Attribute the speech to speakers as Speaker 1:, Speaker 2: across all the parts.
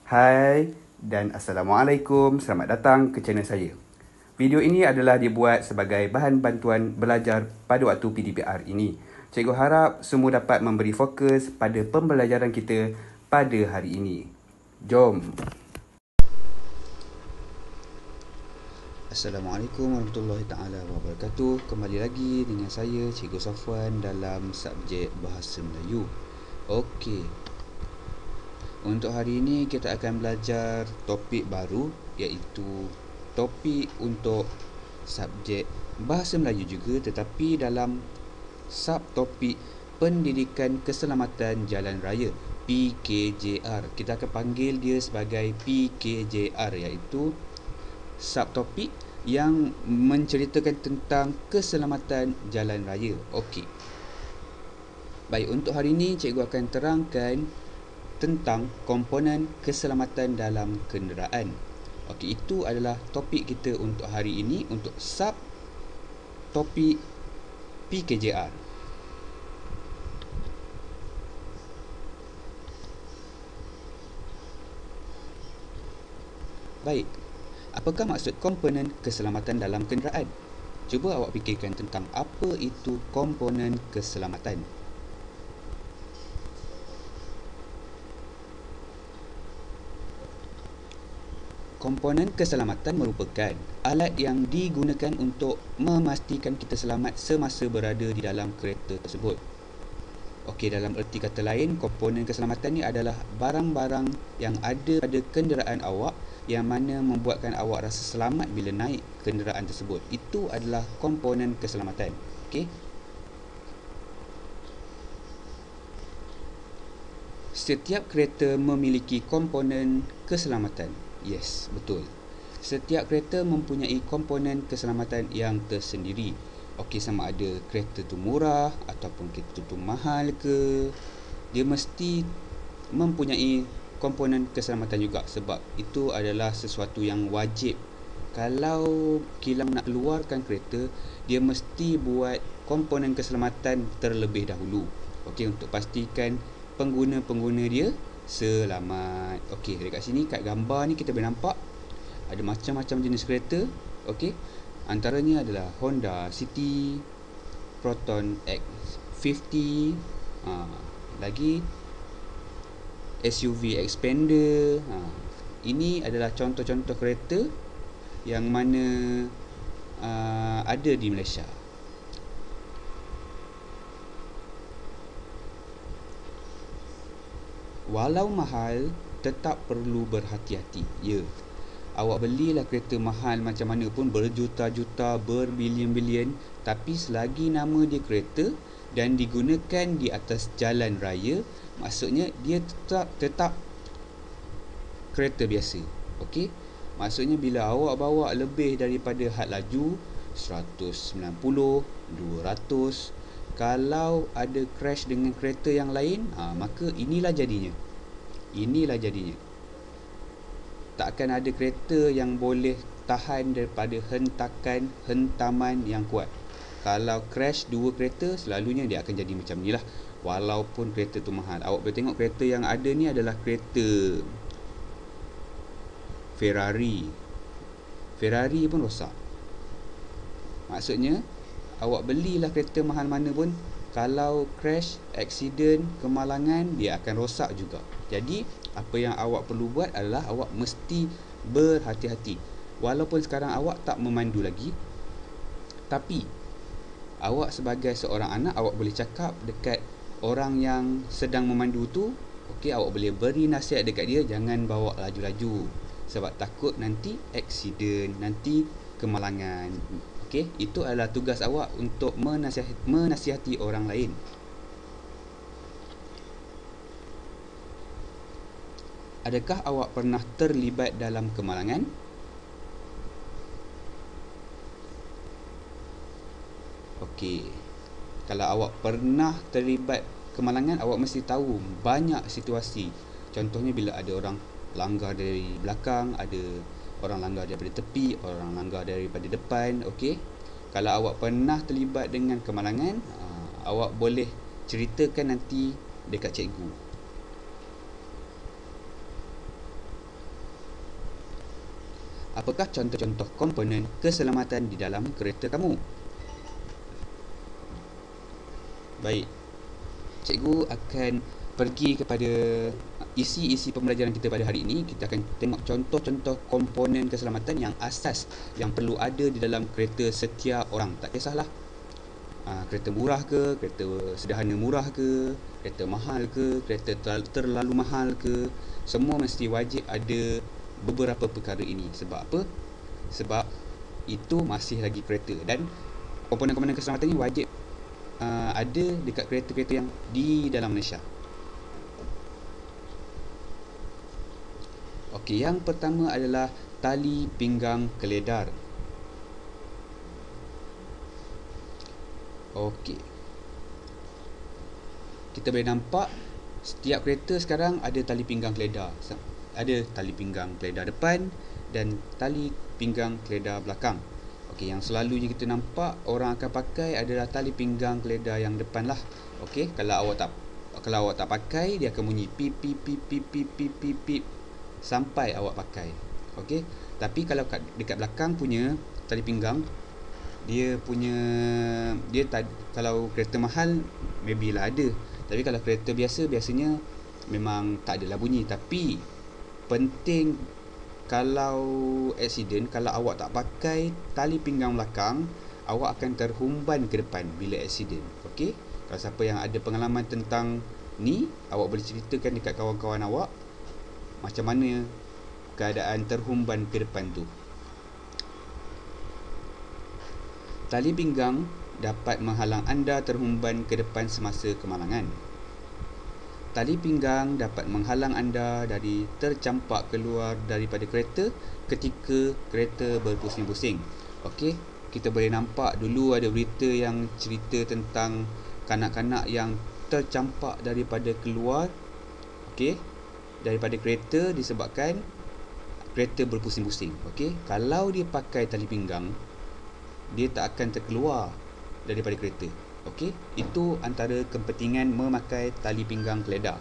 Speaker 1: Hai dan Assalamualaikum, selamat datang ke channel saya. Video ini adalah dibuat sebagai bahan bantuan belajar pada waktu PDPR ini. Cikgu harap semua dapat memberi fokus pada pembelajaran kita pada hari ini. Jom!
Speaker 2: Assalamualaikum warahmatullahi taala wabarakatuh. Kembali lagi dengan saya Cikgu Safwan dalam subjek Bahasa Melayu. Okey. Untuk hari ini kita akan belajar topik baru, iaitu topik untuk subjek Bahasa Melayu juga, tetapi dalam subtopik Pendidikan Keselamatan Jalan Raya, PKJR. Kita akan panggil dia sebagai PKJR, iaitu subtopik yang menceritakan tentang keselamatan jalan raya. Okey. Baik, untuk hari ini cikgu akan terangkan tentang komponen keselamatan dalam kenderaan. Okey, itu adalah topik kita untuk hari ini, untuk subtopik PKJR. Baik. Apakah maksud komponen keselamatan dalam kenderaan? Cuba awak fikirkan tentang apa itu komponen keselamatan. Komponen keselamatan merupakan alat yang digunakan untuk memastikan kita selamat semasa berada di dalam kereta tersebut. Okey, dalam erti kata lain, komponen keselamatan ni adalah barang-barang yang ada pada kenderaan awak yang mana membuatkan awak rasa selamat bila naik kenderaan tersebut. Itu adalah komponen keselamatan. Okey. Setiap kereta memiliki komponen keselamatan. Yes, betul. Setiap kereta mempunyai komponen keselamatan yang tersendiri. Okey, sama ada kereta tu murah ataupun kereta tu mahal ke, dia mesti mempunyai komponen keselamatan juga, sebab itu adalah sesuatu yang wajib. Kalau kilang nak keluarkan kereta, dia mesti buat komponen keselamatan terlebih dahulu. Okey, untuk pastikan pengguna-pengguna dia selamat. Okey, dekat sini kat gambar ni kita boleh nampak ada macam-macam jenis kereta. Okey, antaranya adalah Honda City, Proton X50, lagi SUV Expander. Ini adalah contoh-contoh kereta yang mana ada di Malaysia. Walau mahal, tetap perlu berhati-hati. Ya, awak belilah kereta mahal macam mana pun, berjuta-juta, berbilion-bilion, tapi selagi nama dia kereta dan digunakan di atas jalan raya, maksudnya dia tetap kereta biasa. Okey? Maksudnya bila awak bawa lebih daripada had laju 190, 200, kalau ada crash dengan kereta yang lain, maka inilah jadinya. Tak akan ada kereta yang boleh tahan daripada hentaman yang kuat. Kalau crash dua kereta, selalunya dia akan jadi macam ni lah. Walaupun kereta tu mahal. Awak boleh tengok kereta yang ada ni adalah kereta Ferrari pun rosak. Maksudnya awak belilah kereta mahal mana pun, kalau crash, accident, kemalangan, dia akan rosak juga. Jadi apa yang awak perlu buat adalah awak mesti berhati-hati. Walaupun sekarang awak tak memandu lagi, tapi awak sebagai seorang anak, awak boleh cakap dekat orang yang sedang memandu tu. Okey, awak boleh beri nasihat dekat dia, jangan bawa laju-laju, sebab takut nanti accident, nanti kemalangan. Okey, itu adalah tugas awak untuk menasihati orang lain. Adakah awak pernah terlibat dalam kemalangan? Okey, kalau awak pernah terlibat kemalangan, awak mesti tahu banyak situasi. Contohnya bila ada orang langgar dari belakang, ada orang langgar daripada tepi, orang langgar daripada depan. Okey, kalau awak pernah terlibat dengan kemalangan, awak boleh ceritakan nanti dekat cikgu. apakah contoh-contoh komponen keselamatan di dalam kereta kamu? Baik, cikgu akan pergi kepada isi pembelajaran kita pada hari ini. Kita akan tengok contoh-contoh komponen keselamatan yang asas yang perlu ada di dalam kereta setiap orang. Tak kisahlah kereta murah ke, kereta sederhana murah ke, kereta mahal ke, kereta terlalu mahal ke, semua mesti wajib ada beberapa perkara ini. Sebab apa? Sebab itu masih lagi kereta, dan komponen-komponen keselamatan ini wajib ada dekat kereta-kereta yang di dalam Malaysia. Okey, yang pertama adalah tali pinggang keledar. Okey, kita boleh nampak setiap kereta sekarang ada tali pinggang keledar. Ada tali pinggang keledar depan dan tali pinggang keledar belakang. Okey, yang selalunya kita nampak orang akan pakai adalah tali pinggang keledar yang depan lah. Okey, kalau awak tak pakai, dia akan bunyi pip pip pip pip pip pip pip pip sampai awak pakai. Okey, tapi kalau dekat belakang punya tali pinggang, kalau kereta mahal maybe lah ada, tapi kalau kereta biasanya memang tak adalah bunyi. Tapi penting, kalau aksiden, kalau awak tak pakai tali pinggang belakang, awak akan terhumban ke depan bila aksiden. Okey, kalau siapa yang ada pengalaman tentang ni, awak boleh ceritakan dekat kawan-kawan awak macam mana keadaan terhumban ke depan tu. Tali pinggang dapat menghalang anda terhumban ke depan semasa kemalangan. Tali pinggang dapat menghalang anda dari tercampak keluar daripada kereta ketika kereta berpusing-pusing. Okey, kita boleh nampak dulu ada berita yang cerita tentang kanak-kanak yang tercampak daripada keluar, okey, daripada kereta disebabkan kereta berpusing-pusing. Okey, kalau dia pakai tali pinggang, dia tak akan terkeluar daripada kereta. Okey, itu antara kepentingan memakai tali pinggang keledar.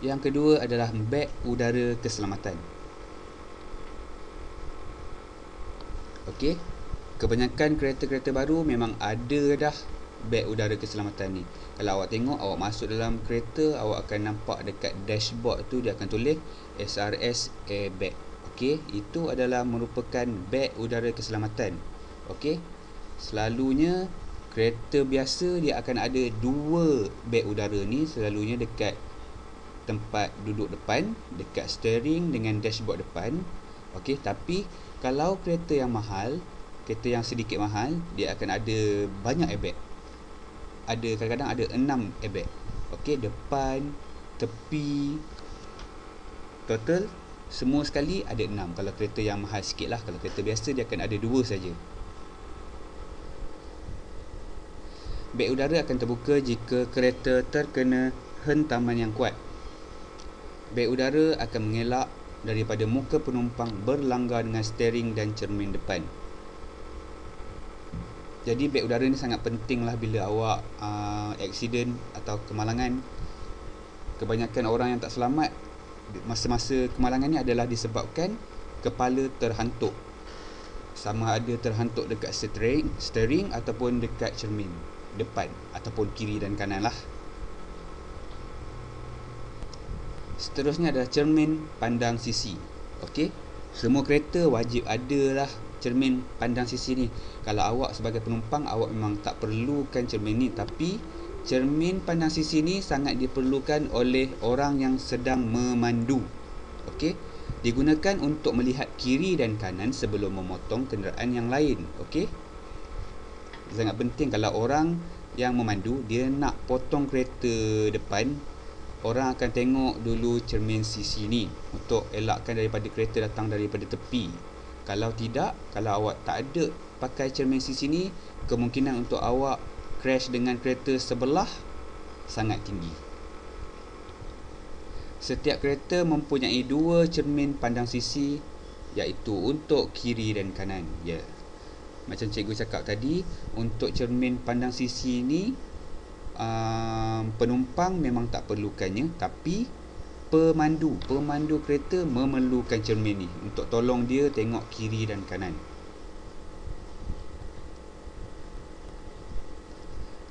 Speaker 2: Yang kedua adalah beg udara keselamatan. Okey, kebanyakan kereta-kereta baru memang ada dah beg udara keselamatan ni. Kalau awak tengok, awak masuk dalam kereta, awak akan nampak dekat dashboard tu dia akan tulis SRS airbag. Okey, itu adalah merupakan beg udara keselamatan. Okey, selalunya kereta biasa dia akan ada dua beg udara ni, selalunya dekat tempat duduk depan, dekat steering dengan dashboard depan. Okey, tapi kalau kereta yang mahal, kereta yang sedikit mahal, dia akan ada banyak airbag. Kadang-kadang ada 6 airbag. Okey, depan, tepi, total semua sekali ada 6. Kalau kereta yang mahal sikit lah. Kalau kereta biasa dia akan ada 2 saja. Beg udara akan terbuka jika kereta terkena hentaman yang kuat. Beg udara akan mengelak daripada muka penumpang berlanggar dengan steering dan cermin depan. Jadi beg udara ni sangat penting lah bila awak aksiden atau kemalangan. Kebanyakan orang yang tak selamat masa-masa kemalangan ni adalah disebabkan kepala terhantuk. Sama ada terhantuk dekat steering ataupun dekat cermin depan ataupun kiri dan kanan lah. Seterusnya adalah cermin pandang sisi. Okey, semua kereta wajib ada lah cermin pandang sisi ni. Kalau awak sebagai penumpang, awak memang tak perlukan cermin ni, tapi cermin pandang sisi ni sangat diperlukan oleh orang yang sedang memandu. Okey, digunakan untuk melihat kiri dan kanan sebelum memotong kenderaan yang lain. Okey, sangat penting kalau orang yang memandu dia nak potong kereta depan, orang akan tengok dulu cermin sisi ni untuk elakkan daripada kereta datang daripada tepi. Kalau tidak, kalau awak tak ada pakai cermin sisi ni, kemungkinan untuk awak crash dengan kereta sebelah sangat tinggi. Setiap kereta mempunyai 2 cermin pandang sisi, iaitu untuk kiri dan kanan. Ya, macam cikgu cakap tadi, untuk cermin pandang sisi ni penumpang memang tak perlukannya, tapi pemandu kereta memerlukan cermin ni untuk tolong dia tengok kiri dan kanan.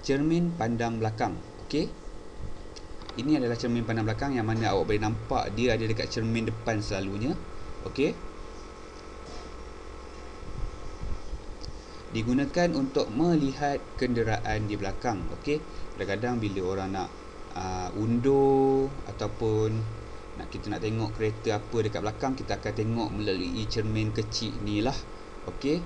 Speaker 2: Cermin pandang belakang. Okey. Ini adalah cermin pandang belakang yang mana awak boleh nampak dia ada dekat cermin depan selalunya. Okey. Digunakan untuk melihat kenderaan di belakang. Okey. Kadang-kadang bila orang nak undur ataupun kita nak tengok kereta apa dekat belakang, kita akan tengok melalui cermin kecil ni lah. Okey.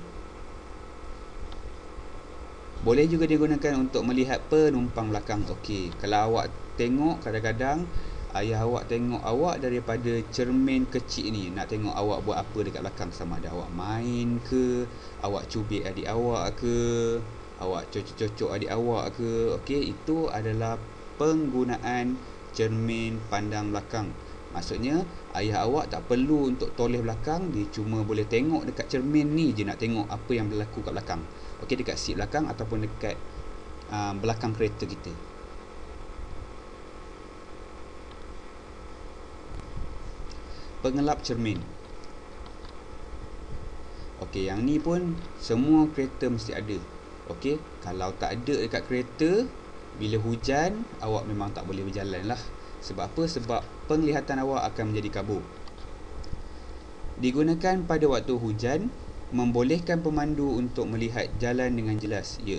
Speaker 2: Boleh juga digunakan untuk melihat penumpang belakang. Okey, kalau awak tengok, kadang-kadang ayah awak tengok awak daripada cermin kecil ni, nak tengok awak buat apa dekat belakang, sama ada awak main ke, awak cubit adik awak ke, awak cocok-cocok adik awak ke. Okey, itu adalah penggunaan cermin pandang belakang. Maksudnya ayah awak tak perlu untuk toleh belakang, dia cuma boleh tengok dekat cermin ni je, nak tengok apa yang berlaku kat belakang. Okey, dekat seat belakang ataupun dekat belakang kereta kita. Pengelap cermin. Okey, yang ni pun semua kereta mesti ada. Okey, kalau tak ada dekat kereta, bila hujan, awak memang tak boleh berjalan lah. Sebab apa? Sebab penglihatan awak akan menjadi kabur. Digunakan pada waktu hujan, membolehkan pemandu untuk melihat jalan dengan jelas. Ya,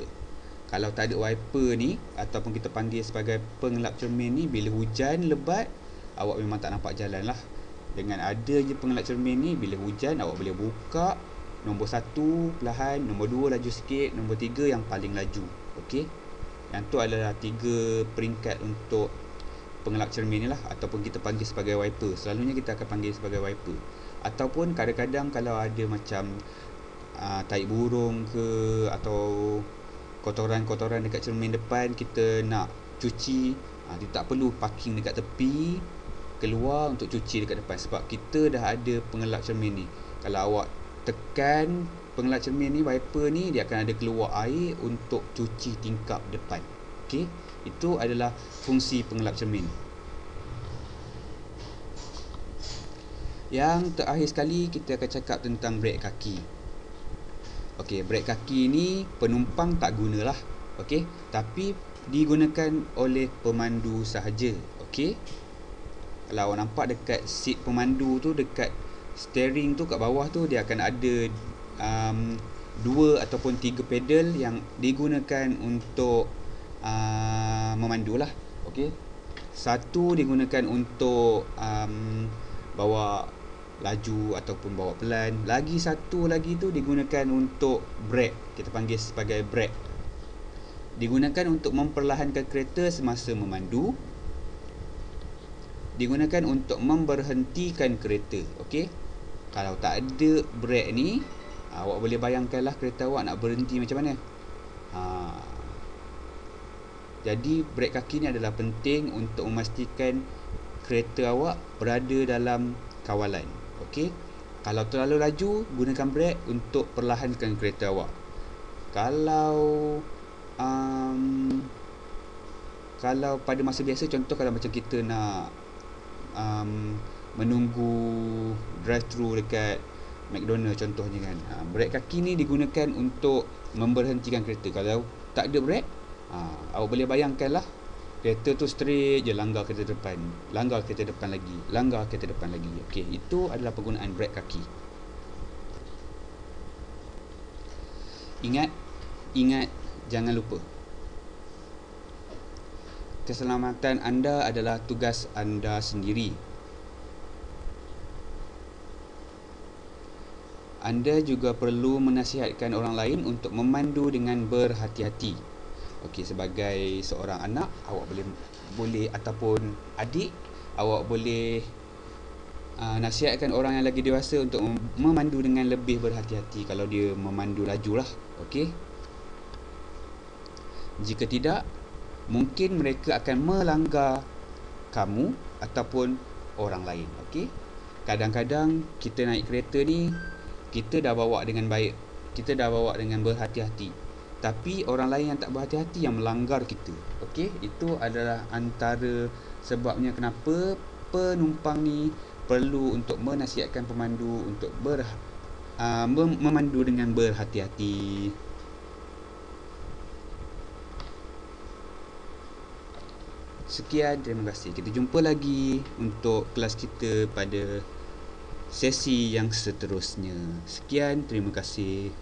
Speaker 2: kalau tak ada wiper ni, ataupun kita panggil sebagai pengelap cermin ni, bila hujan lebat, awak memang tak nampak jalan lah. Dengan ada je pengelap cermin ni, bila hujan awak boleh buka. Nombor 1 perlahan, nombor 2 laju sikit, nombor 3 yang paling laju. Okey, yang tu adalah 3 peringkat untuk pengelap cermin ni lah, ataupun kita panggil sebagai wiper. Selalunya kita akan panggil sebagai wiper. Ataupun kadang-kadang kalau ada macam tahi burung ke, atau kotoran-kotoran dekat cermin depan, kita nak cuci, kita tak perlu parking dekat tepi, keluar untuk cuci dekat depan, sebab kita dah ada pengelap cermin ni. Kalau awak tekan pengelap cermin ni, wiper ni, dia akan ada keluar air untuk cuci tingkap depan. Okey, itu adalah fungsi pengelap cermin. Yang terakhir sekali, kita akan cakap tentang brek kaki. Okey, brek kaki ni penumpang tak gunalah. Okey, tapi digunakan oleh pemandu sahaja. Okey, kalau awak nampak dekat seat pemandu tu, dekat steering tu kat bawah tu, dia akan ada 2 ataupun 3 pedal yang digunakan untuk memandu lah. Okey, satu digunakan untuk bawa laju ataupun bawa pelan. Lagi satu lagi tu digunakan untuk brake, kita panggil sebagai brake. Digunakan untuk memperlahankan kereta semasa memandu. Digunakan untuk memberhentikan kereta. Okey, kalau tak ada brake ni, awak boleh bayangkanlah kereta awak nak berhenti macam mana. Jadi brek kaki ni adalah penting untuk memastikan kereta awak berada dalam kawalan. Okey, kalau terlalu laju, gunakan brek untuk perlahankan kereta awak. Kalau pada masa biasa, contoh kalau macam kita nak menunggu drive-thru dekat McDonald contohnya kan, brek kaki ni digunakan untuk memberhentikan kereta. Kalau tak ada brek, awak boleh bayangkan lah, kereta tu straight je langgar kereta depan, langgar kereta depan lagi, langgar kereta depan lagi. Okey, itu adalah penggunaan brek kaki. Ingat, jangan lupa, keselamatan anda adalah tugas anda sendiri. Anda juga perlu menasihatkan orang lain untuk memandu dengan berhati-hati. Okey, sebagai seorang anak, awak boleh ataupun adik, awak boleh nasihatkan orang yang lagi dewasa untuk memandu dengan lebih berhati-hati kalau dia memandu laju lah. Okey, jika tidak, mungkin mereka akan melanggar kamu ataupun orang lain. Okey, kadang-kadang kita naik kereta ni, kita dah bawa dengan baik, kita dah bawa dengan berhati-hati, tapi orang lain yang tak berhati-hati yang melanggar kita. Okey, itu adalah antara sebabnya kenapa penumpang ni perlu untuk menasihatkan pemandu untuk memandu dengan berhati-hati. Sekian, terima kasih. Kita jumpa lagi untuk kelas kita pada sesi yang seterusnya. Sekian, terima kasih.